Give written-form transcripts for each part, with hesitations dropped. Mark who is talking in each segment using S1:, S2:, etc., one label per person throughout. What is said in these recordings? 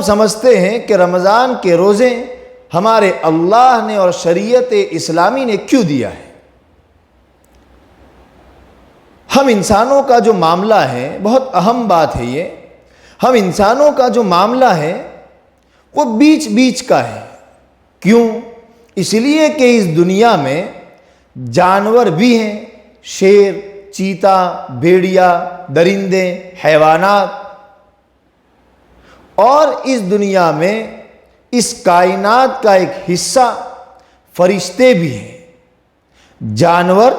S1: سمجھتے ہیں کہ رمضان کے روزے ہمارے اللہ نے اور شریعت اسلامی نے کیوں دیا ہے؟ ہم انسانوں کا جو معاملہ ہے، بہت اہم بات ہے یہ، ہم انسانوں کا جو معاملہ ہے وہ بیچ بیچ کا ہے۔ کیوں؟ اس لیے کہ اس دنیا میں جانور بھی ہیں، شیر، چیتا، بھیڑیا، درندے، حیوانات، اور اس دنیا میں اس کائنات کا ایک حصہ فرشتے بھی ہیں۔ جانور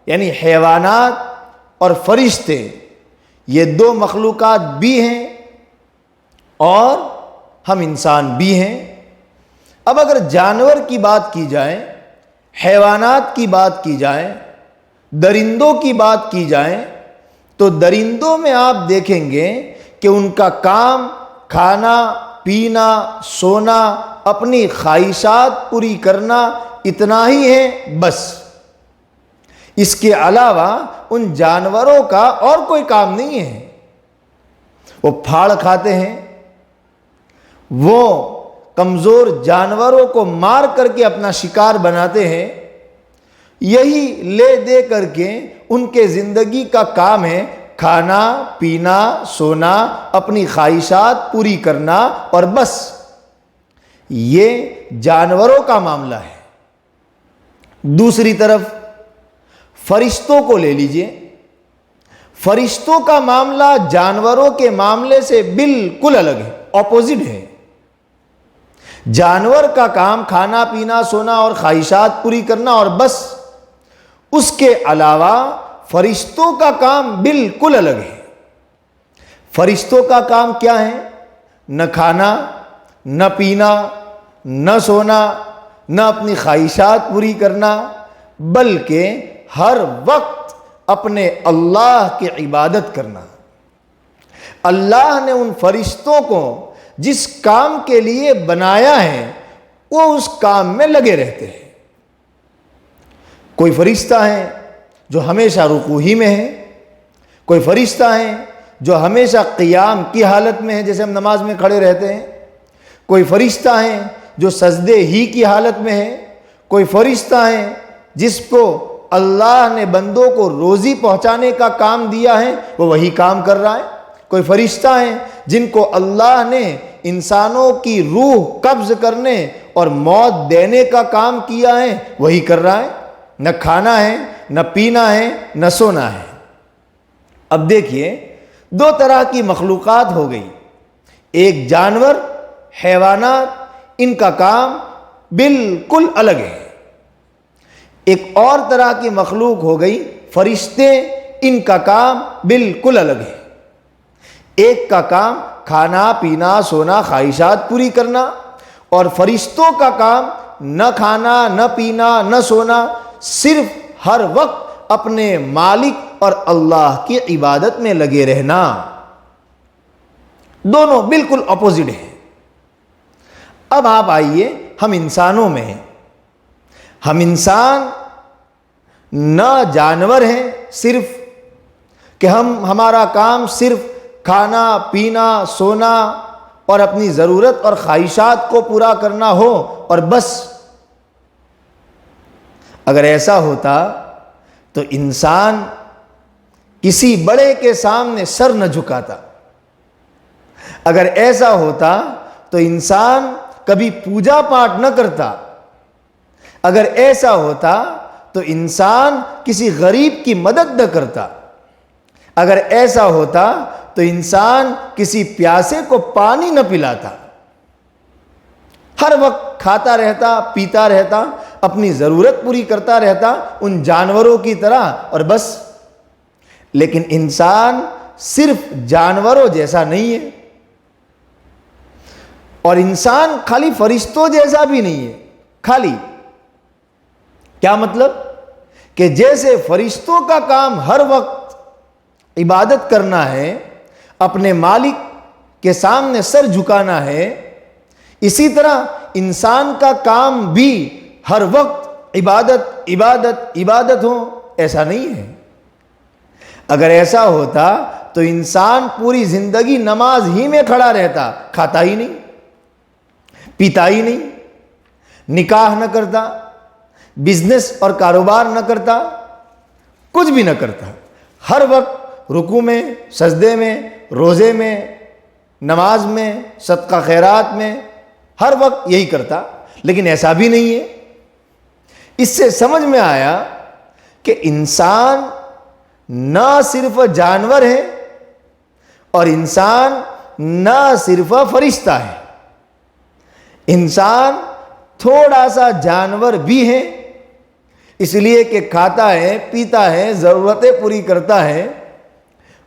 S1: یعنی حیوانات اور فرشتے، یہ دو مخلوقات بھی ہیں اور ہم انسان بھی ہیں۔ اب اگر جانور کی بات کی جائے، حیوانات کی بات کی جائے، درندوں کی بات کی جائے، تو درندوں میں آپ دیکھیں گے کہ ان کا کام کھانا، پینا، سونا، اپنی خواہشات پوری کرنا اتنا ہی ہے بس۔ اس کے علاوہ ان جانوروں کا اور کوئی کام نہیں ہے۔ وہ پھاڑ کھاتے ہیں، وہ کمزور جانوروں کو مار کر کے اپنا شکار بناتے ہیں، یہی لے دے کر کے ان کے زندگی کا کام ہے کھانا، پینا، سونا، اپنی خواہشات پوری کرنا، اور بس۔ یہ جانوروں کا معاملہ ہے۔ دوسری طرف فرشتوں کو لے لیجئے۔ فرشتوں کا معاملہ جانوروں کے معاملے سے بالکل الگ ہے، اپوزٹ ہے۔ جانور کا کام کھانا، پینا، سونا اور خواہشات پوری کرنا اور بس۔ اس کے علاوہ فرشتوں کا کام بالکل الگ ہے۔ فرشتوں کا کام کیا ہے؟ نہ کھانا، نہ پینا، نہ سونا، نہ اپنی خواہشات پوری کرنا، بلکہ ہر وقت اپنے اللہ کی عبادت کرنا۔ اللہ نے ان فرشتوں کو جس کام کے لیے بنایا ہے وہ اس کام میں لگے رہتے ہیں۔ کوئی فرشتہ ہیں جو ہمیشہ رکوع ہی میں ہے، کوئی فرشتہ ہیں جو ہمیشہ قیام کی حالت میں ہے، جیسے ہم نماز میں کھڑے رہتے ہیں، کوئی فرشتہ ہیں جو سجدے ہی کی حالت میں ہے، کوئی فرشتہ ہیں جس کو اللہ نے بندوں کو روزی پہنچانے کا کام دیا ہے، وہ وہی کام کر رہا ہے، کوئی فرشتہ ہیں جن کو اللہ نے انسانوں کی روح قبض کرنے اور موت دینے کا کام کیا ہے، وہی کر رہا ہے۔ نہ کھانا ہے، نہ پینا ہے، نہ سونا ہے۔ اب دیکھیے، دو طرح کی مخلوقات ہو گئی، ایک جانور، حیوانات، ان کا کام بالکل الگ ہے۔ ایک اور طرح کی مخلوق ہو گئی فرشتے، ان کا کام بالکل الگ ہے۔ ایک کا کام کھانا، پینا، سونا، خواہشات پوری کرنا، اور فرشتوں کا کام نہ کھانا، نہ پینا، نہ سونا، صرف ہر وقت اپنے مالک اور اللہ کی عبادت میں لگے رہنا۔ دونوں بالکل اپوزٹ ہیں۔ اب آپ آئیے ہم انسانوں میں ہیں۔ ہم انسان نہ جانور ہیں صرف کہ ہمارا کام صرف کھانا، پینا، سونا اور اپنی ضرورت اور خواہشات کو پورا کرنا ہو اور بس۔ اگر ایسا ہوتا تو انسان کسی بڑے کے سامنے سر نہ جھکاتا۔ اگر ایسا ہوتا تو انسان کبھی پوجا پاٹ نہ کرتا۔ اگر ایسا ہوتا تو انسان کسی غریب کی مدد نہ کرتا۔ اگر ایسا ہوتا تو انسان کسی پیاسے کو پانی نہ پلاتا۔ ہر وقت کھاتا رہتا، پیتا رہتا، اپنی ضرورت پوری کرتا رہتا ان جانوروں کی طرح اور بس۔ لیکن انسان صرف جانوروں جیسا نہیں ہے، اور انسان خالی فرشتوں جیسا بھی نہیں ہے۔ خالی کیا مطلب؟ کہ جیسے فرشتوں کا کام ہر وقت عبادت کرنا ہے، اپنے مالک کے سامنے سر جھکانا ہے، اسی طرح انسان کا کام بھی ہر وقت عبادت عبادت عبادت ہو، ایسا نہیں ہے۔ اگر ایسا ہوتا تو انسان پوری زندگی نماز ہی میں کھڑا رہتا، کھاتا ہی نہیں، پیتا ہی نہیں، نکاح نہ کرتا، بزنس اور کاروبار نہ کرتا، کچھ بھی نہ کرتا، ہر وقت رکوع میں، سجدے میں، روزے میں، نماز میں، صدقہ خیرات میں، ہر وقت یہی کرتا۔ لیکن ایسا بھی نہیں ہے۔ اس سے سمجھ میں آیا کہ انسان نہ صرف جانور ہے اور انسان نہ صرف فرشتہ ہے، انسان تھوڑا سا جانور بھی ہے، اس لیے کہ کھاتا ہے، پیتا ہے، ضرورتیں پوری کرتا ہے،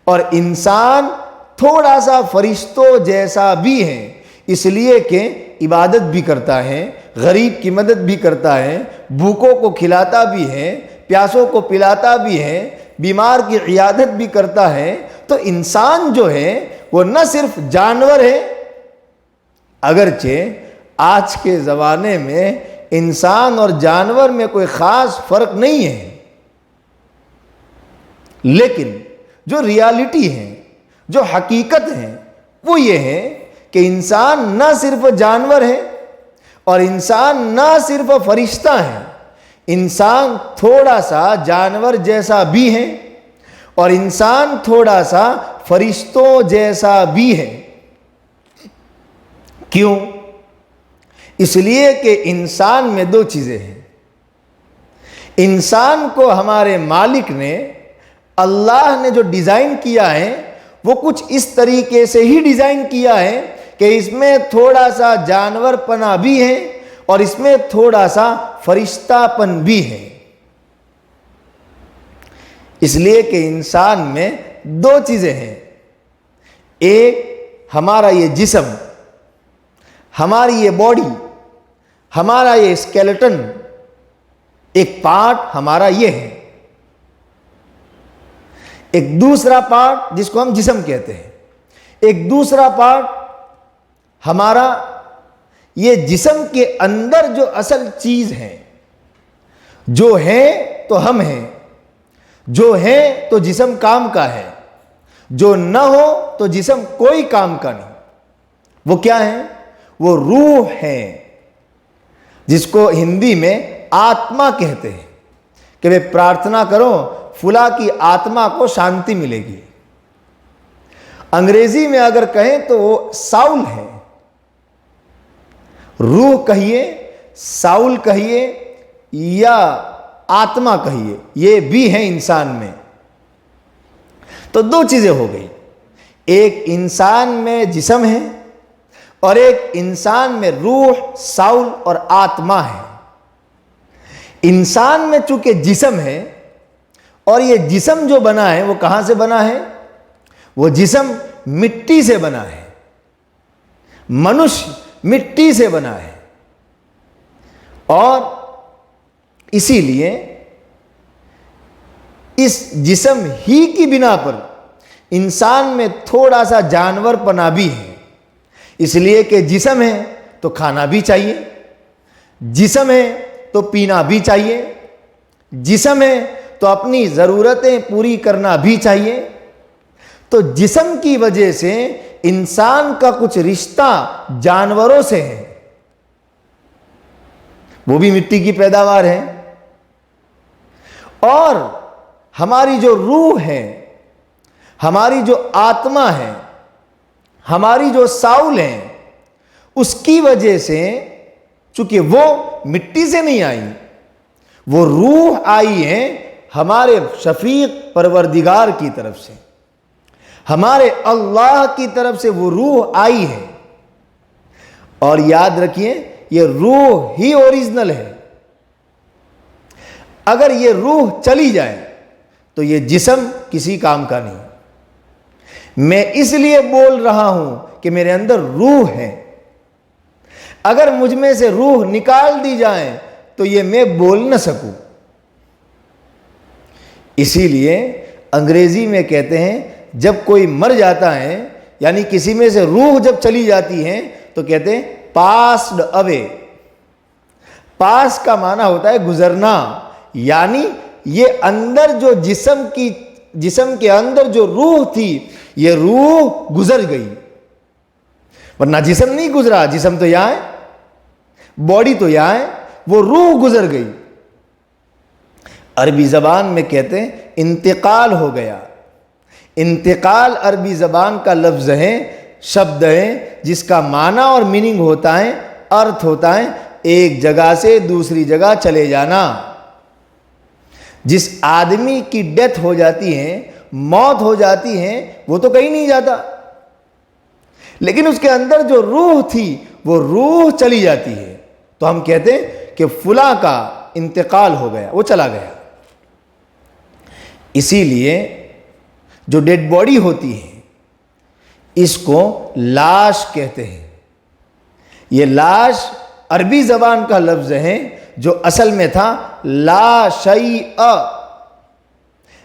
S1: اور انسان تھوڑا سا فرشتوں جیسا بھی ہے، اس لیے کہ عبادت بھی کرتا ہے، غریب کی مدد بھی کرتا ہے، بھوکوں کو کھلاتا بھی ہے، پیاسوں کو پلاتا بھی ہے، بیمار کی عیادت بھی کرتا ہے۔ تو انسان جو ہے وہ نہ صرف جانور ہے، اگرچہ آج کے زمانے میں انسان اور جانور میں کوئی خاص فرق نہیں ہے، لیکن جو ریالٹی ہے، جو حقیقت ہے، وہ یہ ہے کہ انسان نہ صرف جانور ہے اور انسان نہ صرف فرشتہ ہے، انسان تھوڑا سا جانور جیسا بھی ہے اور انسان تھوڑا سا فرشتوں جیسا بھی ہے۔ کیوں؟ اس لیے کہ انسان میں دو چیزیں ہیں۔ انسان کو ہمارے مالک نے، اللہ نے جو ڈیزائن کیا ہے وہ کچھ اس طریقے سے ہی ڈیزائن کیا ہے کہ اس میں تھوڑا سا جانور پنا بھی ہے اور اس میں تھوڑا سا فرشتہ پن بھی ہے۔ اس لیے کہ انسان میں دو چیزیں ہیں، ایک ہمارا یہ جسم، ہماری یہ باڈی، ہمارا یہ اسکیلیٹن، ایک پارٹ ہمارا یہ ہے، ایک دوسرا پارٹ جس کو ہم جسم کہتے ہیں، ایک دوسرا پارٹ ہمارا یہ جسم کے اندر جو اصل چیز ہے، جو ہے تو ہم ہیں، جو ہے تو جسم کام کا ہے، جو نہ ہو تو جسم کوئی کام کا نہیں۔ وہ کیا ہے؟ وہ روح ہے، جس کو ہندی میں آتما کہتے ہیں کہ وہ پرارتھنا کرو فلاں کی آتما کو شانتی ملے گی۔ انگریزی میں اگر کہیں تو وہ ساؤل ہے، روح کہیے، ساؤل کہیے یا آتما کہیے، یہ بھی ہے انسان میں۔ تو دو چیزیں ہو گئی، ایک انسان میں جسم ہے اور ایک انسان میں روح، ساؤل اور آتما ہے۔ انسان میں چونکہ جسم ہے اور یہ جسم جو بنا ہے وہ کہاں سے بنا ہے؟ وہ جسم مٹی سے بنا ہے، منشیہ مٹی سے بنا ہے، اور اسی لیے اس جسم ہی کی بنا پر انسان میں تھوڑا سا جانور پنا بھی ہے، اس لیے کہ جسم ہے تو کھانا بھی چاہیے، جسم ہے تو پینا بھی چاہیے، جسم ہے تو اپنی ضرورتیں پوری کرنا بھی چاہیے۔ تو جسم کی وجہ سے انسان کا کچھ رشتہ جانوروں سے ہے، وہ بھی مٹی کی پیداوار ہے، اور ہماری جو روح ہے، ہماری جو آتما ہے، ہماری جو ساؤل ہے، اس کی وجہ سے چونکہ وہ مٹی سے نہیں آئی، وہ روح آئی ہے ہمارے شفیق پروردگار کی طرف سے، ہمارے اللہ کی طرف سے وہ روح آئی ہے۔ اور یاد رکھیے یہ روح ہی اوریجنل ہے، اگر یہ روح چلی جائے تو یہ جسم کسی کام کا نہیں۔ میں اس لیے بول رہا ہوں کہ میرے اندر روح ہے، اگر مجھ میں سے روح نکال دی جائے تو یہ میں بول نہ سکوں۔ اسی لیے انگریزی میں کہتے ہیں جب کوئی مر جاتا ہے، یعنی کسی میں سے روح جب چلی جاتی ہے تو کہتے ہیں پاسڈ اوے۔ پاس کا معنی ہوتا ہے گزرنا، یعنی یہ اندر جو جسم کی جسم کے اندر جو روح تھی یہ روح گزر گئی، ورنہ جسم نہیں گزرا، جسم تو یہاں ہے، باڈی تو یہاں ہے، وہ روح گزر گئی۔ عربی زبان میں کہتے ہیں انتقال ہو گیا۔ انتقال عربی زبان کا لفظ ہے، شبد ہے، جس کا معنی اور میننگ ہوتا ہے، ارتھ ہوتا ہے ایک جگہ سے دوسری جگہ چلے جانا۔ جس آدمی کی ڈیتھ ہو جاتی ہے، موت ہو جاتی ہے، وہ تو کہیں نہیں جاتا، لیکن اس کے اندر جو روح تھی وہ روح چلی جاتی ہے، تو ہم کہتے ہیں کہ فلاں کا انتقال ہو گیا، وہ چلا گیا۔ اسی لیے جو ڈیڈ باڈی ہوتی ہے اس کو لاش کہتے ہیں۔ یہ لاش عربی زبان کا لفظ ہے جو اصل میں تھا لا شیء۔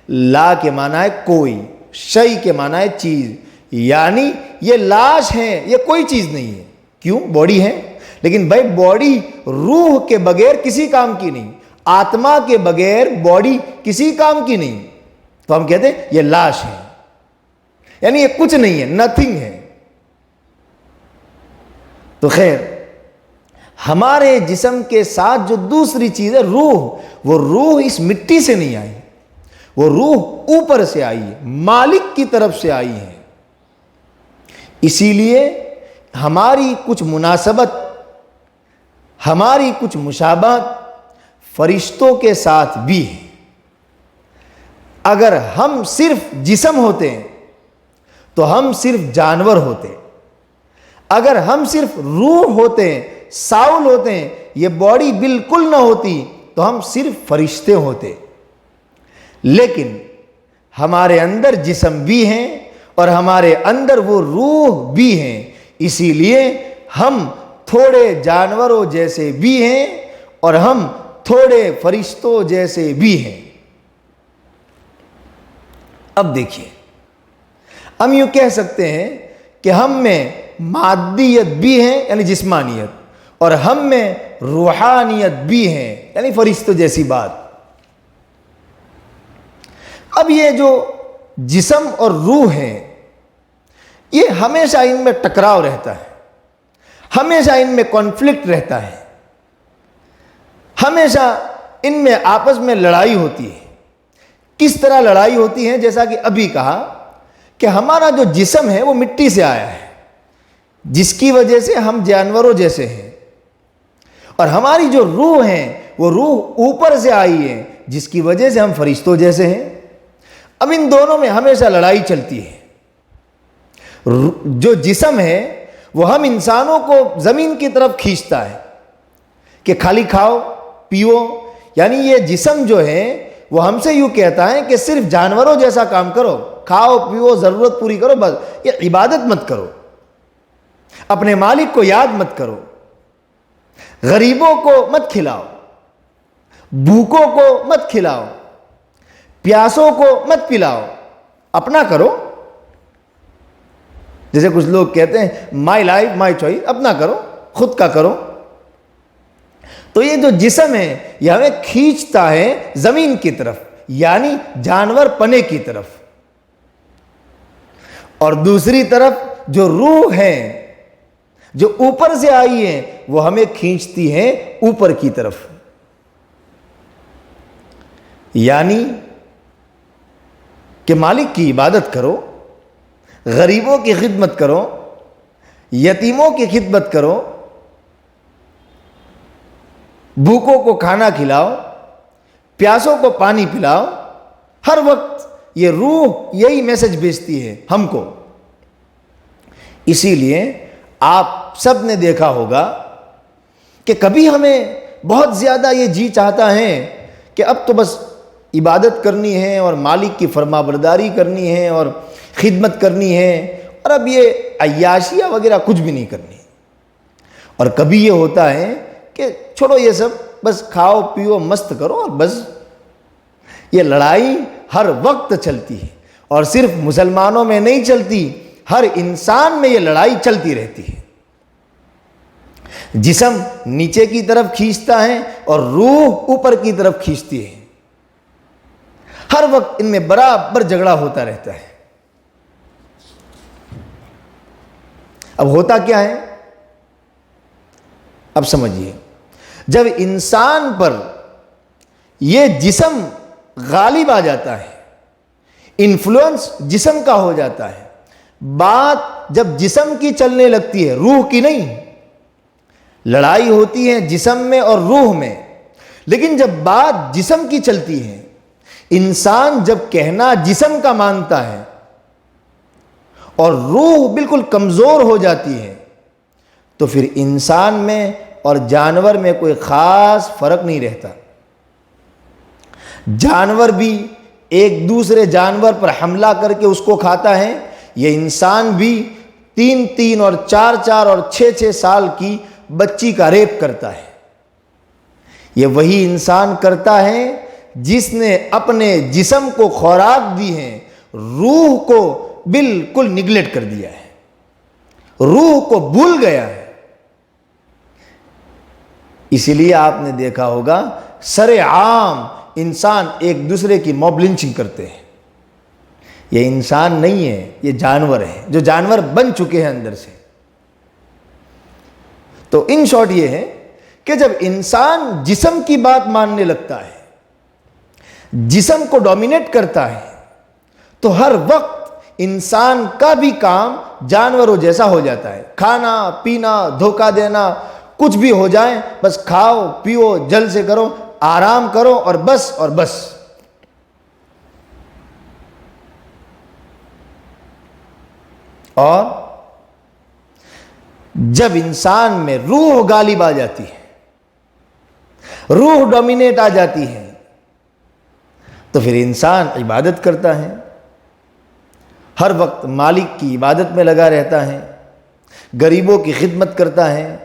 S1: لا کے معنی ہے کوئی، شیء کے معنی ہے چیز، یعنی یہ لاش ہے، یہ کوئی چیز نہیں ہے۔ کیوں؟ باڈی ہے، لیکن بھائی باڈی روح کے بغیر کسی کام کی نہیں، آتما کے بغیر باڈی کسی کام کی نہیں، تو ہم کہتے ہیں یہ لاش ہے، یعنی یہ کچھ نہیں ہے، نتھنگ ہے۔ تو خیر، ہمارے جسم کے ساتھ جو دوسری چیز ہے روح، وہ روح اس مٹی سے نہیں آئی، وہ روح اوپر سے آئی ہے، مالک کی طرف سے آئی ہے۔ اسی لیے ہماری کچھ مناسبت، ہماری کچھ مشابہت فرشتوں کے ساتھ بھی ہے۔ اگر ہم صرف جسم ہوتے ہیں تو ہم صرف جانور ہوتے، اگر ہم صرف روح ہوتے ہیں، ساؤل ہوتے ہیں، یہ باڈی بالکل نہ ہوتی تو ہم صرف فرشتے ہوتے۔ لیکن ہمارے اندر جسم بھی ہیں اور ہمارے اندر وہ روح بھی ہیں، اسی لیے ہم تھوڑے جانوروں جیسے بھی ہیں اور ہم تھوڑے فرشتوں جیسے بھی ہیں۔ اب دیکھیے، ہم یوں کہہ سکتے ہیں کہ ہم میں مادیت بھی ہے یعنی جسمانیت، اور ہم میں روحانیت بھی ہے یعنی فرشتوں جیسی بات۔ اب یہ جو جسم اور روح ہے یہ ہمیشہ ان میں ٹکراؤ رہتا ہے، ہمیشہ ان میں کانفلکٹ رہتا ہے، ہمیشہ ان میں آپس میں لڑائی ہوتی ہے۔ کس طرح لڑائی ہوتی ہے؟ جیسا کہ ابھی کہا کہ ہمارا جو جسم ہے وہ مٹی سے آیا ہے، جس کی وجہ سے ہم جانوروں جیسے ہیں، اور ہماری جو روح ہے وہ روح اوپر سے آئی ہے، جس کی وجہ سے ہم فرشتوں جیسے ہیں۔ اب ان دونوں میں ہمیشہ لڑائی چلتی ہے۔ جو جسم ہے وہ ہم انسانوں کو زمین کی طرف کھینچتا ہے کہ خالی کھاؤ پیو، یعنی یہ جسم جو ہے وہ ہم سے یوں کہتا ہے کہ صرف جانوروں جیسا کام کرو، کھاؤ پیو، ضرورت پوری کرو، بس یہ عبادت مت کرو، اپنے مالک کو یاد مت کرو، غریبوں کو مت کھلاؤ، بھوکوں کو مت کھلاؤ، پیاسوں کو مت پلاؤ، اپنا کرو۔ جیسے کچھ لوگ کہتے ہیں مائی لائف مائی چوائس، اپنا کرو، خود کا کرو۔ تو یہ جو جسم ہے یہ ہمیں کھینچتا ہے زمین کی طرف، یعنی جانور پنے کی طرف، اور دوسری طرف جو روح ہے جو اوپر سے آئی ہے وہ ہمیں کھینچتی ہے اوپر کی طرف، یعنی کہ مالک کی عبادت کرو، غریبوں کی خدمت کرو، یتیموں کی خدمت کرو، بھوکوں کو کھانا کھلاؤ، پیاسوں کو پانی پلاؤ۔ ہر وقت یہ روح یہی میسج بھیجتی ہے ہم کو۔ اسی لیے آپ سب نے دیکھا ہوگا کہ کبھی ہمیں بہت زیادہ یہ جی چاہتا ہے کہ اب تو بس عبادت کرنی ہے اور مالک کی فرما برداری کرنی ہے اور خدمت کرنی ہے، اور اب یہ عیاشیاں وغیرہ کچھ بھی نہیں کرنی۔ اور کبھی یہ ہوتا ہے کہ چھوڑو یہ سب، بس کھاؤ پیو مست کرو، اور بس یہ لڑائی ہر وقت چلتی ہے، اور صرف مسلمانوں میں نہیں چلتی، ہر انسان میں یہ لڑائی چلتی رہتی ہے۔ جسم نیچے کی طرف کھینچتا ہے اور روح اوپر کی طرف کھینچتی ہے۔ ہر وقت ان میں برابر جھگڑا ہوتا رہتا ہے۔ اب ہوتا کیا ہے؟ اب سمجھیے، جب انسان پر یہ جسم غالب آ جاتا ہے، انفلوئنس جسم کا ہو جاتا ہے، بات جب جسم کی چلنے لگتی ہے، روح کی نہیں، لڑائی ہوتی ہے جسم میں اور روح میں، لیکن جب بات جسم کی چلتی ہے، انسان جب کہنا جسم کا مانتا ہے اور روح بالکل کمزور ہو جاتی ہے، تو پھر انسان میں اور جانور میں کوئی خاص فرق نہیں رہتا۔ جانور بھی ایک دوسرے جانور پر حملہ کر کے اس کو کھاتا ہے، یہ انسان بھی 3 اور 4 اور 6 سال کی بچی کا ریپ کرتا ہے۔ یہ وہی انسان کرتا ہے جس نے اپنے جسم کو خوراک دی ہے، روح کو بالکل نگلیکٹ کر دیا ہے، روح کو بھول گیا ہے۔ اسی لیے آپ نے دیکھا ہوگا سر عام انسان ایک دوسرے کی موب لنچنگ کرتے ہیں۔ یہ انسان نہیں ہے، یہ جانور ہے، جو جانور بن چکے ہیں اندر سے۔ تو ان شارٹ یہ ہے کہ جب انسان جسم کی بات ماننے لگتا ہے، جسم کو ڈومینیٹ کرتا ہے، تو ہر وقت انسان کا بھی کام جانوروں جیسا ہو جاتا ہے۔ کھانا پینا، دھوکہ دینا، کچھ بھی ہو جائے، بس کھاؤ پیو، جل سے کرو، آرام کرو، اور بس اور بس۔ اور جب انسان میں روح غالب آ جاتی ہے، روح ڈومینیٹ آ جاتی ہے، تو پھر انسان عبادت کرتا ہے، ہر وقت مالک کی عبادت میں لگا رہتا ہے، غریبوں کی خدمت کرتا ہے،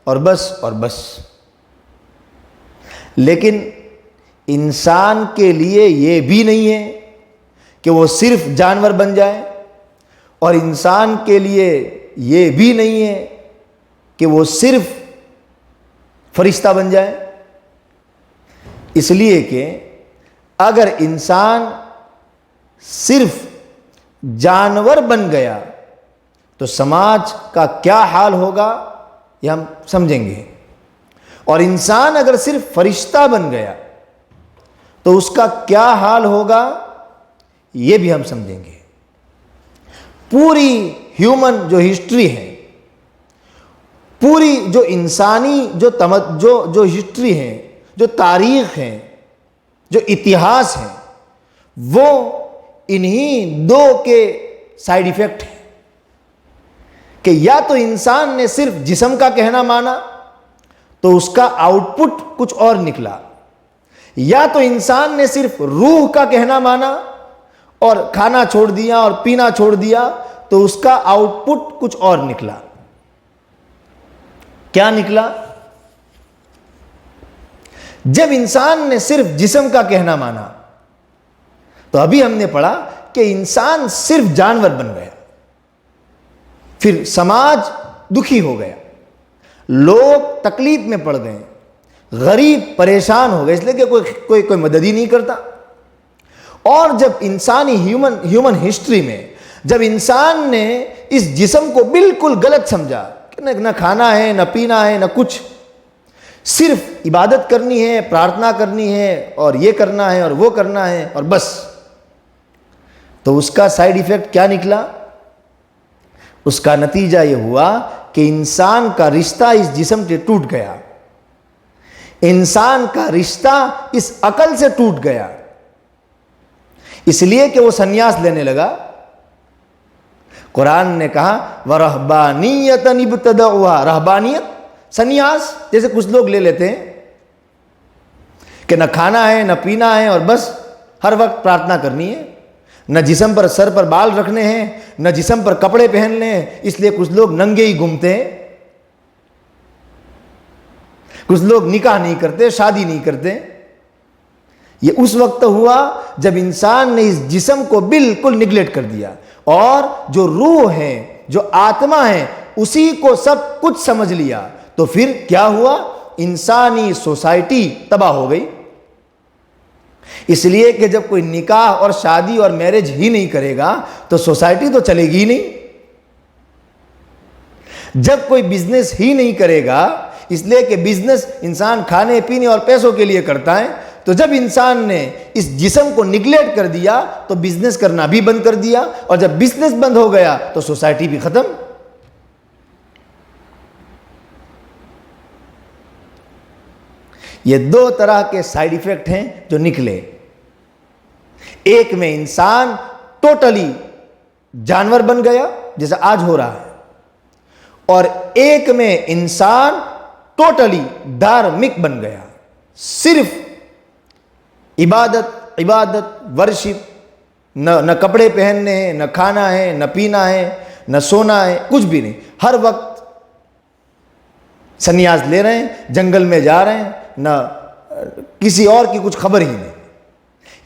S1: اور بس اور بس۔ لیکن انسان کے لیے یہ بھی نہیں ہے کہ وہ صرف جانور بن جائے، اور انسان کے لیے یہ بھی نہیں ہے کہ وہ صرف فرشتہ بن جائے۔ اس لیے کہ اگر انسان صرف جانور بن گیا تو سماج کا کیا حال ہوگا یہ ہم سمجھیں گے، اور انسان اگر صرف فرشتہ بن گیا تو اس کا کیا حال ہوگا یہ بھی ہم سمجھیں گے۔ پوری ہیومن جو ہسٹری ہے، پوری جو انسانی جو ہسٹری ہے، جو تاریخ ہے، جو اتہاس ہے، وہ انہی دو کے سائیڈ ایفیکٹ ہیں کہ یا تو انسان نے صرف جسم کا کہنا مانا تو اس کا آؤٹ پٹ کچھ اور نکلا، یا تو انسان نے صرف روح کا کہنا مانا اور کھانا چھوڑ دیا اور پینا چھوڑ دیا تو اس کا آؤٹ پٹ کچھ اور نکلا۔ کیا نکلا؟ جب انسان نے صرف جسم کا کہنا مانا تو ابھی ہم نے پڑھا کہ انسان صرف جانور بن گیا، پھر سماج دکھی ہو گیا، لوگ تکلیف میں پڑ گئے، غریب پریشان ہو گئے، اس لیے کہ کوئی مدد ہی نہیں کرتا۔ اور جب انسانی ہیومن ہسٹری میں جب انسان نے اس جسم کو بالکل غلط سمجھا کہ نہ کھانا ہے، نہ پینا ہے، نہ کچھ، صرف عبادت کرنی ہے، پرارتھنا کرنی ہے، اور یہ کرنا ہے اور وہ کرنا ہے، اور بس، تو اس کا سائیڈ ایفیکٹ کیا نکلا؟ اس کا نتیجہ یہ ہوا کہ انسان کا رشتہ اس جسم سے ٹوٹ گیا، انسان کا رشتہ اس عقل سے ٹوٹ گیا، اس لیے کہ وہ سنیاس لینے لگا۔ قرآن نے کہا وَرَهْبَانِيَّةً ابْتَدَعُوهَا، رہبانیت، سنیاس جیسے کچھ لوگ لے لیتے ہیں کہ نہ کھانا ہے نہ پینا ہے اور بس ہر وقت پرارتھنا کرنی ہے، نہ جسم پر سر پر بال رکھنے ہیں، نہ جسم پر کپڑے پہننے ہیں، اس لیے کچھ لوگ ننگے ہی گھومتے ہیں، کچھ لوگ نکاح نہیں کرتے، شادی نہیں کرتے۔ یہ اس وقت ہوا جب انسان نے اس جسم کو بالکل نگلیکٹ کر دیا، اور جو روح ہے، جو آتما ہے، اسی کو سب کچھ سمجھ لیا، تو پھر کیا ہوا؟ انسانی سوسائٹی تباہ ہو گئی۔ اس لیے کہ جب کوئی نکاح اور شادی اور میرج ہی نہیں کرے گا تو سوسائٹی تو چلے گی نہیں. جب کوئی بزنس ہی نہیں کرے گا، اس لیے کہ بزنس انسان کھانے پینے اور پیسوں کے لیے کرتا ہے، تو جب انسان نے اس جسم کو نگلیکٹ کر دیا تو بزنس کرنا بھی بند کر دیا، اور جب بزنس بند ہو گیا تو سوسائٹی بھی ختم. یہ دو طرح کے سائیڈ ایفیکٹ ہیں جو نکلے. ایک میں انسان ٹوٹلی جانور بن گیا جیسا آج ہو رہا ہے، اور ایک میں انسان ٹوٹلی دھارمک بن گیا. صرف عبادت ورشپ، نہ کپڑے پہننے ہیں، نہ کھانا ہے، نہ پینا ہے، نہ سونا ہے، کچھ بھی نہیں. ہر وقت سنیاس لے رہے ہیں، جنگل میں جا رہے ہیں، نہ کسی اور کی کچھ خبر ہی نہیں.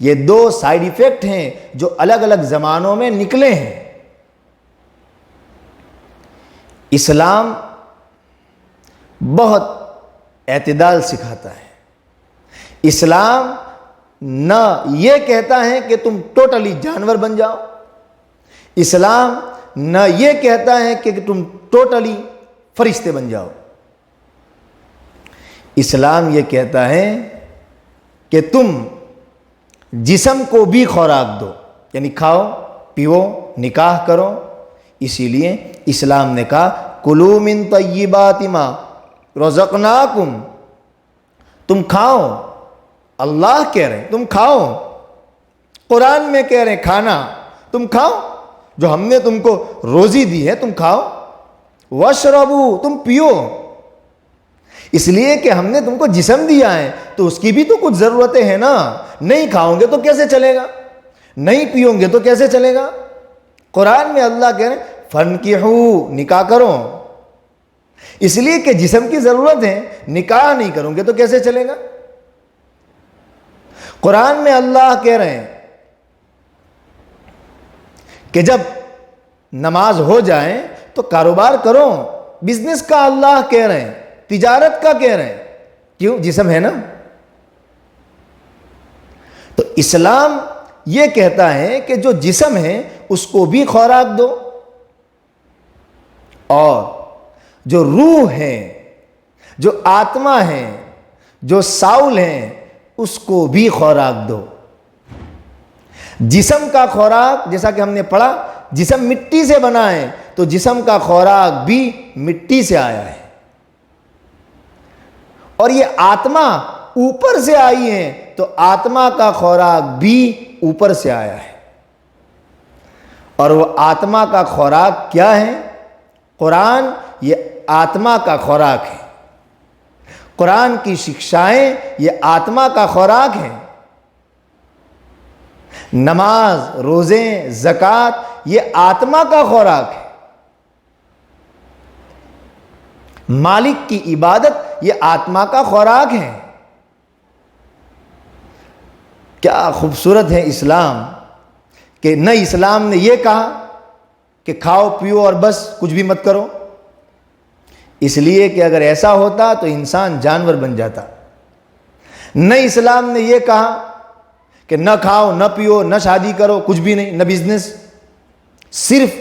S1: یہ دو سائیڈ ایفیکٹ ہیں جو الگ الگ زمانوں میں نکلے ہیں. اسلام بہت اعتدال سکھاتا ہے. اسلام نہ یہ کہتا ہے کہ تم ٹوٹلی جانور بن جاؤ، اسلام نہ یہ کہتا ہے کہ تم ٹوٹلی فرشتے بن جاؤ. اسلام یہ کہتا ہے کہ تم جسم کو بھی خوراک دو، یعنی کھاؤ پیو نکاح کرو. اسی لیے اسلام نے کہا کلوا من طیبات ما رزقناکم، تم کھاؤ. اللہ کہہ رہے ہیں تم کھاؤ، قرآن میں کہہ رہے ہیں کھانا، تم کھاؤ جو ہم نے تم کو روزی دی ہے، تم کھاؤ. واشربو، تم پیو. اس لیے کہ ہم نے تم کو جسم دیا ہے تو اس کی بھی تو کچھ ضرورتیں ہیں نا. نہیں کھاؤ گے تو کیسے چلے گا، نہیں پیو گے تو کیسے چلے گا. قرآن میں اللہ کہہ رہے ہیں فنکحوا، نکاح کرو. اس لیے کہ جسم کی ضرورت ہے، نکاح نہیں کرو گے تو کیسے چلے گا. قرآن میں اللہ کہہ رہے ہیں کہ جب نماز ہو جائے تو کاروبار کرو. بزنس کا اللہ کہہ رہے ہیں، تجارت کا کہہ رہے ہیں. کیوں؟ جسم ہے نا. تو اسلام یہ کہتا ہے کہ جو جسم ہے اس کو بھی خوراک دو، اور جو روح ہے، جو آتما ہے، جو ساؤل ہے، اس کو بھی خوراک دو. جسم کا خوراک جیسا کہ ہم نے پڑھا، جسم مٹی سے بنا ہے تو جسم کا خوراک بھی مٹی سے آیا ہے، اور یہ آتما اوپر سے آئی ہے تو آتما کا خوراک بھی اوپر سے آیا ہے. اور وہ آتما کا خوراک کیا ہے؟ قرآن یہ آتما کا خوراک ہے. قرآن کی شکشائیں یہ آتما کا خوراک ہیں. نماز، روزے، زکوٰۃ یہ آتما کا خوراک ہے. مالک کی عبادت یہ آتما کا خوراک ہے. کیا خوبصورت ہے اسلام کہ نہ اسلام نے یہ کہا کہ کھاؤ پیو اور بس کچھ بھی مت کرو. اس لیے کہ اگر ایسا ہوتا تو انسان جانور بن جاتا. نہ اسلام نے یہ کہا کہ نہ کھاؤ نہ پیو نہ شادی کرو، کچھ بھی نہیں، نہ بزنس، صرف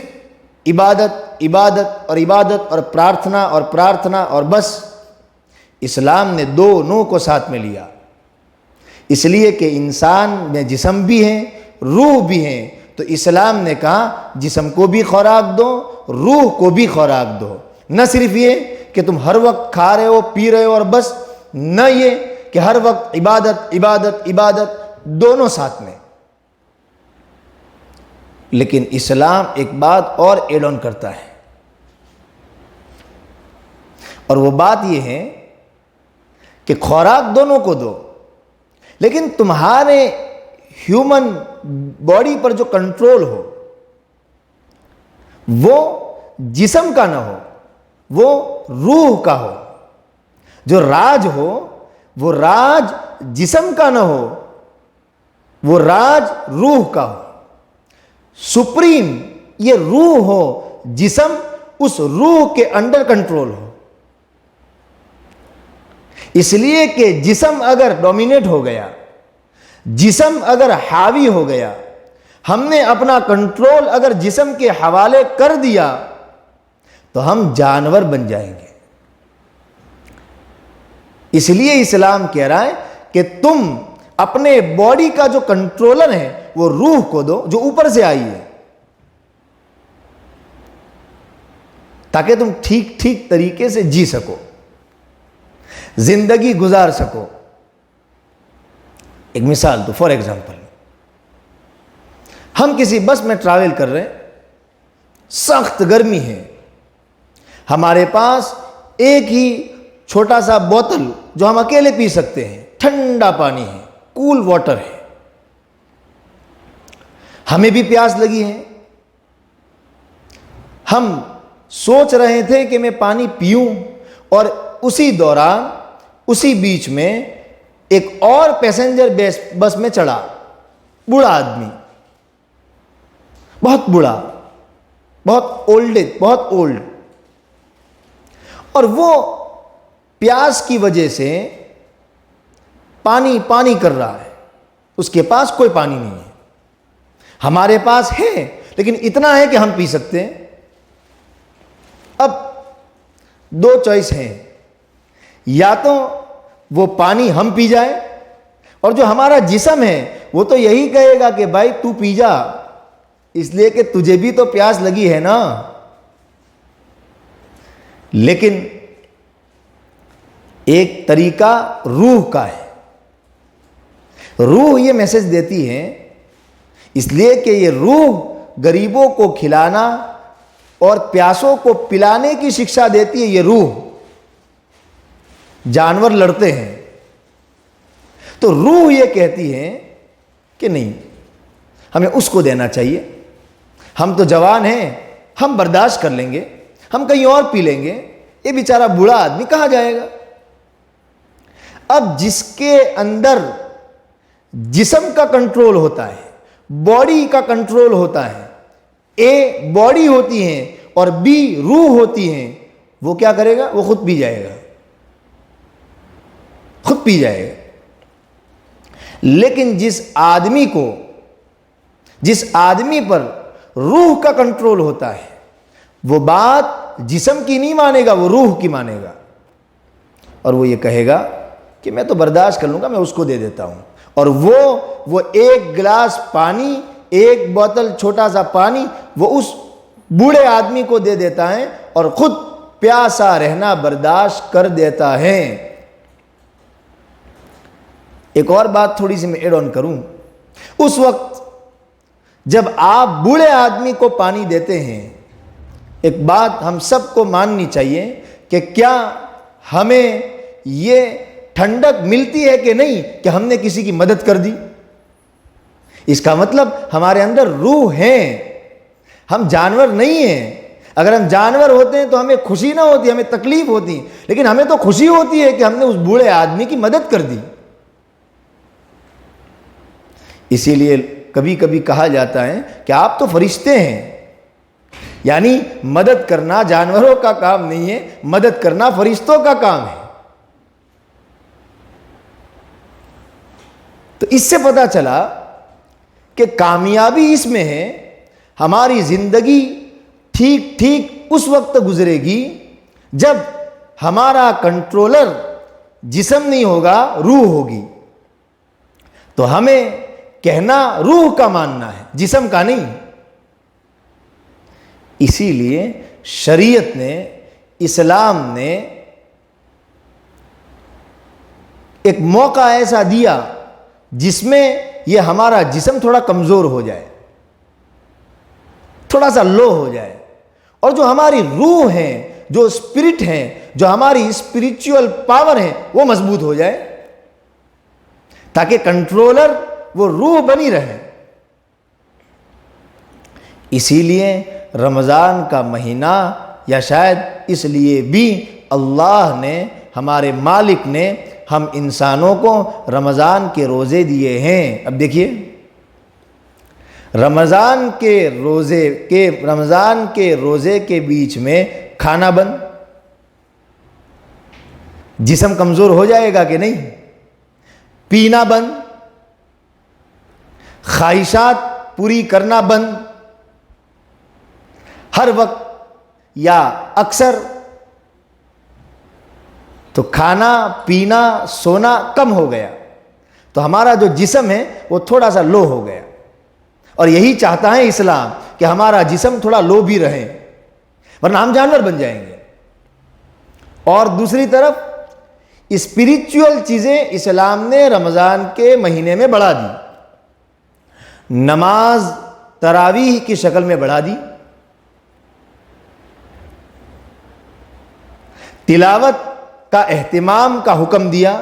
S1: عبادت عبادت اور عبادت اور پرارتھنا اور بس. اسلام نے دونوں کو ساتھ میں لیا. اس لیے کہ انسان میں جسم بھی ہے، روح بھی ہے، تو اسلام نے کہا جسم کو بھی خوراک دو، روح کو بھی خوراک دو. نہ صرف یہ کہ تم ہر وقت کھا رہے ہو پی رہے ہو اور بس، نہ یہ کہ ہر وقت عبادت عبادت عبادت، دونوں ساتھ میں. لیکن اسلام ایک بات اور ایڈ آن کرتا ہے، اور وہ بات یہ ہے کہ خوراک دونوں کو دو، لیکن تمہارے ہیومن باڈی پر جو کنٹرول ہو وہ جسم کا نہ ہو، وہ روح کا ہو. جو راج ہو وہ راج جسم کا نہ ہو، وہ راج روح کا ہو. سپریم یہ روح ہو، جسم اس روح کے انڈر کنٹرول ہو. اس لیے کہ جسم اگر ڈومینیٹ ہو گیا، جسم اگر حاوی ہو گیا، ہم نے اپنا کنٹرول اگر جسم کے حوالے کر دیا تو ہم جانور بن جائیں گے۔ اس لیے اسلام کہہ رہا ہے کہ تم اپنے باڈی کا جو کنٹرولر ہے وہ روح کو دو جو اوپر سے آئی ہے، تاکہ تم ٹھیک ٹھیک طریقے سے جی سکو، زندگی گزار سکو۔ ایک مثال تو فار ایگزامپل، ہم کسی بس میں ٹریول کر رہے ہیں، سخت گرمی ہے، ہمارے پاس ایک ہی چھوٹا سا بوتل جو ہم اکیلے پی سکتے ہیں، ٹھنڈا پانی ہے، کول واٹر ہے، ہمیں بھی پیاس لگی ہے، ہم سوچ رہے تھے کہ میں پانی پیوں، اور اسی دوران اسی بیچ میں ایک اور پیسنجر بس میں چڑھا، بوڑھا آدمی، بہت بوڑھا، بہت اولڈ، اور وہ پیاس کی وجہ سے پانی کر رہا ہے، اس کے پاس کوئی پانی نہیں ہے، ہمارے پاس ہے لیکن اتنا ہے کہ ہم پی سکتے ہیں۔ اب دو چوائس ہیں، یا تو وہ پانی ہم پی جائے، اور جو ہمارا جسم ہے وہ تو یہی کہے گا کہ بھائی تو پی جا، اس لیے کہ تجھے بھی تو پیاس لگی ہے نا۔ لیکن ایک طریقہ روح کا ہے، روح یہ میسج دیتی ہے، اس لیے کہ یہ روح غریبوں کو کھلانا اور پیاسوں کو پلانے کی شکشا دیتی ہے۔ یہ روح، جانور لڑتے ہیں تو روح یہ کہتی ہے کہ نہیں، ہمیں اس کو دینا چاہیے، ہم تو جوان ہیں، ہم برداشت کر لیں گے، ہم کہیں اور پی لیں گے، یہ بیچارہ بوڑھا آدمی کہاں جائے گا۔ اب جس کے اندر جسم کا کنٹرول ہوتا ہے، باڈی کا کنٹرول ہوتا ہے، اے باڈی ہوتی ہے اور بی روح ہوتی ہے، وہ کیا کرے گا؟ وہ خود پی جائے گا، خود پی جائے گا۔ لیکن جس آدمی پر روح کا کنٹرول ہوتا ہے، وہ بات جسم کی نہیں مانے گا، وہ روح کی مانے گا، اور وہ یہ کہے گا کہ میں تو برداشت کر لوں گا، میں اس کو دے دیتا ہوں، اور وہ ایک گلاس پانی، ایک بوتل چھوٹا سا پانی وہ اس بوڑھے آدمی کو دے دیتا ہے اور خود پیاسا رہنا برداشت کر دیتا ہے۔ ایک اور بات تھوڑی سی میں ایڈ آن کروں، اس وقت جب آپ بوڑھے آدمی کو پانی دیتے ہیں، ایک بات ہم سب کو ماننی چاہیے کہ کیا ہمیں یہ ٹھنڈک ملتی ہے کہ نہیں کہ ہم نے کسی کی مدد کر دی؟ اس کا مطلب ہمارے اندر روح ہے، ہم جانور نہیں ہیں۔ اگر ہم جانور ہوتے ہیں تو ہمیں خوشی نہ ہوتی، ہمیں تکلیف ہوتی، لیکن ہمیں تو خوشی ہوتی ہے کہ ہم نے اس بوڑھے آدمی کی مدد کر دی۔ اسی لیے کبھی کبھی کہا جاتا ہے کہ آپ تو فرشتے ہیں، یعنی مدد کرنا جانوروں کا کام نہیں ہے، مدد کرنا فرشتوں کا کام ہے۔ تو اس سے پتہ چلا کہ کامیابی اس میں ہے، ہماری زندگی ٹھیک ٹھیک اس وقت گزرے گی جب ہمارا کنٹرولر جسم نہیں ہوگا، روح ہوگی۔ تو ہمیں کہنا روح کا ماننا ہے، جسم کا نہیں۔ اسی لیے شریعت نے، اسلام نے ایک موقع ایسا دیا جس میں یہ ہمارا جسم تھوڑا کمزور ہو جائے، تھوڑا سا لو ہو جائے، اور جو ہماری روح ہے، جو اسپرٹ ہے، جو ہماری اسپریچول پاور ہے، وہ مضبوط ہو جائے، تاکہ کنٹرولر وہ روح بنی رہے۔ اسی لیے رمضان کا مہینہ، یا شاید اس لیے بھی اللہ نے، ہمارے مالک نے ہم انسانوں کو رمضان کے روزے دیے ہیں۔ اب دیکھیے، رمضان کے روزے کے بیچ میں کھانا بند، جسم کمزور ہو جائے گا کہ نہیں؟ پینا بند، خواہشات پوری کرنا بند، ہر وقت یا اکثر تو کھانا پینا سونا کم ہو گیا، تو ہمارا جو جسم ہے وہ تھوڑا سا لو ہو گیا، اور یہی چاہتا ہے اسلام کہ ہمارا جسم تھوڑا لو بھی رہے، ورنہ ہم جانور بن جائیں گے۔ اور دوسری طرف اسپریچول چیزیں اسلام نے رمضان کے مہینے میں بڑھا دی، نماز تراویح کی شکل میں بڑھا دی، تلاوت کا اہتمام کا حکم دیا،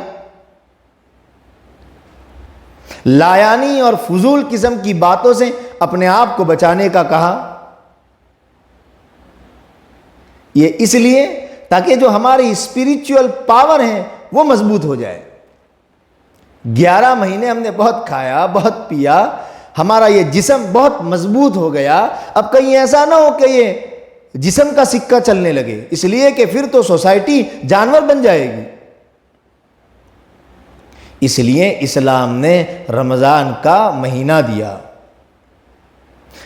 S1: لایانی اور فضول قسم کی باتوں سے اپنے آپ کو بچانے کا کہا۔ یہ اس لیے تاکہ جو ہماری اسپریچول پاور ہیں وہ مضبوط ہو جائے۔ 11 مہینے ہم نے بہت کھایا بہت پیا، ہمارا یہ جسم بہت مضبوط ہو گیا، اب کہیں ایسا نہ ہو کہ یہ جسم کا سکہ چلنے لگے، اس لیے کہ پھر تو سوسائٹی جانور بن جائے گی۔ اس لیے اسلام نے رمضان کا مہینہ دیا،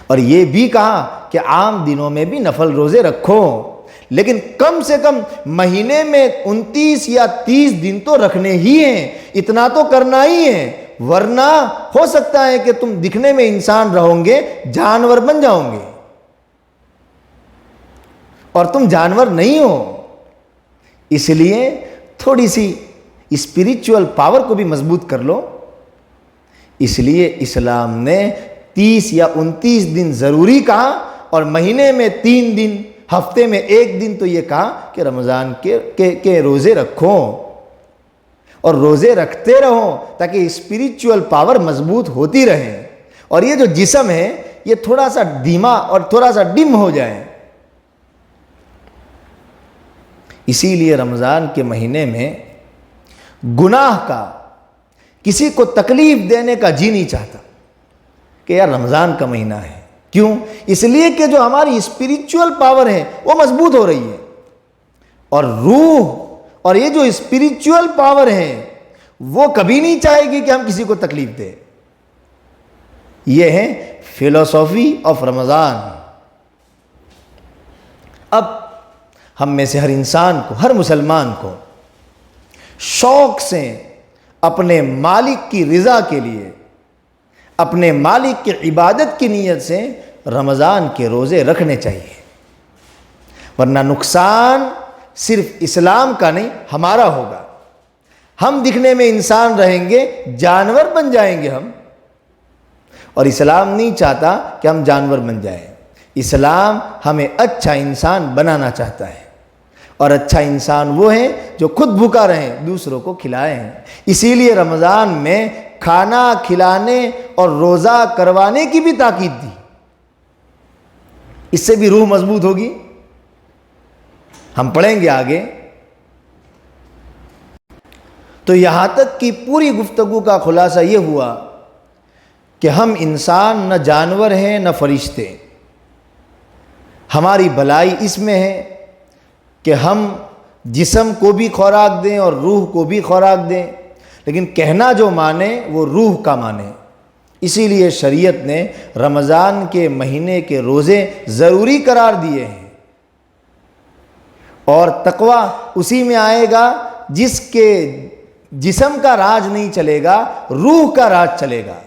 S1: اور یہ بھی کہا کہ عام دنوں میں بھی نفل روزے رکھو، لیکن کم سے کم مہینے میں 29 یا 30 دن تو رکھنے ہی ہیں، اتنا تو کرنا ہی ہے، ورنہ ہو سکتا ہے کہ تم دکھنے میں انسان رہو گے جانور بن جاؤ گے، اور تم جانور نہیں ہو۔ اس لیے تھوڑی سی اسپریچول پاور کو بھی مضبوط کر لو۔ اس لیے اسلام نے 30 یا 29 دن ضروری کہا، اور مہینے میں 3 دن، ہفتے میں 1 دن تو یہ کہا کہ رمضان کے روزے رکھو، اور روزے رکھتے رہو تاکہ اسپریچول پاور مضبوط ہوتی رہے، اور یہ جو جسم ہے یہ تھوڑا سا دھیما اور تھوڑا سا ڈم ہو جائے۔ اسی لیے رمضان کے مہینے میں گناہ کا، کسی کو تکلیف دینے کا جی نہیں چاہتا کہ یار رمضان کا مہینہ ہے۔ کیوں؟ اس لیے کہ جو ہماری اسپریچول پاور ہے وہ مضبوط ہو رہی ہے، اور روح اور یہ جو اسپریچول پاور ہے وہ کبھی نہیں چاہے گی کہ ہم کسی کو تکلیف دیں۔ یہ ہے فلسفی آف رمضان۔ اب ہم میں سے ہر انسان کو، ہر مسلمان کو شوق سے اپنے مالک کی رضا کے لیے، اپنے مالک کی عبادت کی نیت سے رمضان کے روزے رکھنے چاہیے، ورنہ نقصان صرف اسلام کا نہیں ہمارا ہوگا۔ ہم دکھنے میں انسان رہیں گے، جانور بن جائیں گے ہم، اور اسلام نہیں چاہتا کہ ہم جانور بن جائیں۔ اسلام ہمیں اچھا انسان بنانا چاہتا ہے، اور اچھا انسان وہ ہے جو خود بھوکا رہے، دوسروں کو کھلائے ہیں۔ اسی لیے رمضان میں کھانا کھلانے اور روزہ کروانے کی بھی تاکید دی، اس سے بھی روح مضبوط ہوگی۔ ہم پڑھیں گے آگے۔ تو یہاں تک کہ پوری گفتگو کا خلاصہ یہ ہوا کہ ہم انسان نہ جانور ہیں نہ فرشتے، ہماری بھلائی اس میں ہے کہ ہم جسم کو بھی خوراک دیں اور روح کو بھی خوراک دیں، لیکن کہنا جو مانے وہ روح کا مانے۔ اسی لیے شریعت نے رمضان کے مہینے کے روزے ضروری قرار دیے ہیں، اور تقویٰ اسی میں آئے گا جس کے جسم کا راج نہیں چلے گا، روح کا راج چلے گا۔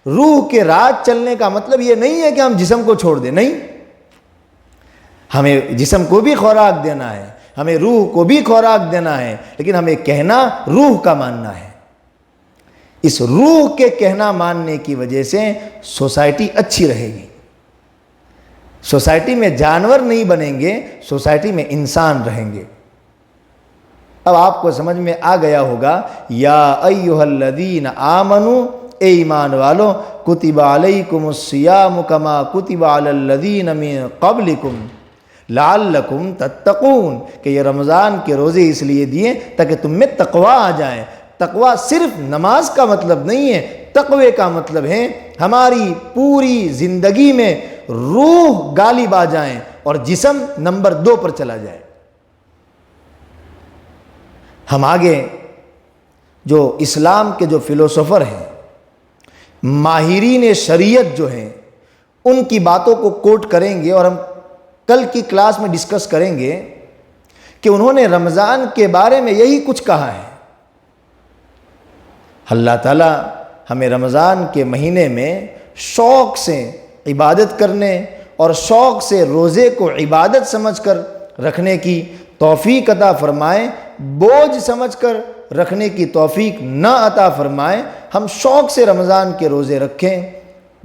S1: روح کے راج چلنے کا مطلب یہ نہیں ہے کہ ہم جسم کو چھوڑ دیں، نہیں، ہمیں جسم کو بھی خوراک دینا ہے، ہمیں روح کو بھی خوراک دینا ہے، لیکن ہمیں کہنا روح کا ماننا ہے۔ اس روح کے کہنا ماننے کی وجہ سے سوسائٹی اچھی رہے گی، سوسائٹی میں جانور نہیں بنیں گے، سوسائٹی میں انسان رہیں گے۔ اب آپ کو سمجھ میں آ گیا ہوگا، یا ایھا الذین آمنوا، اے ایمان والو، کتب علیکم الصیام کما کتب علی الذین من قبلکم لعلکم تتقون، کہ یہ رمضان کے روزے اس لیے دیے تاکہ تم میں تقویٰ آ جائے۔ تقویٰ صرف نماز کا مطلب نہیں ہے، تقوی کا مطلب ہے ہماری پوری زندگی میں روح غالب آ جائیں اور جسم نمبر 2 پر چلا جائے۔ ہم آگے جو اسلام کے جو فلسفر ہیں، ماہرین شریعت جو ہیں ان کی باتوں کو کوٹ کریں گے، اور ہم کل کی کلاس میں ڈسکس کریں گے کہ انہوں نے رمضان کے بارے میں یہی کچھ کہا ہے۔ اللہ تعالیٰ ہمیں رمضان کے مہینے میں شوق سے عبادت کرنے اور شوق سے روزے کو عبادت سمجھ کر رکھنے کی توفیق عطا فرمائے، بوجھ سمجھ کر رکھنے کی توفیق نہ عطا فرمائے۔ ہم شوق سے رمضان کے روزے رکھیں۔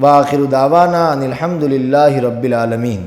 S1: وآخر دعوانا ان الحمد للہ رب العالمین۔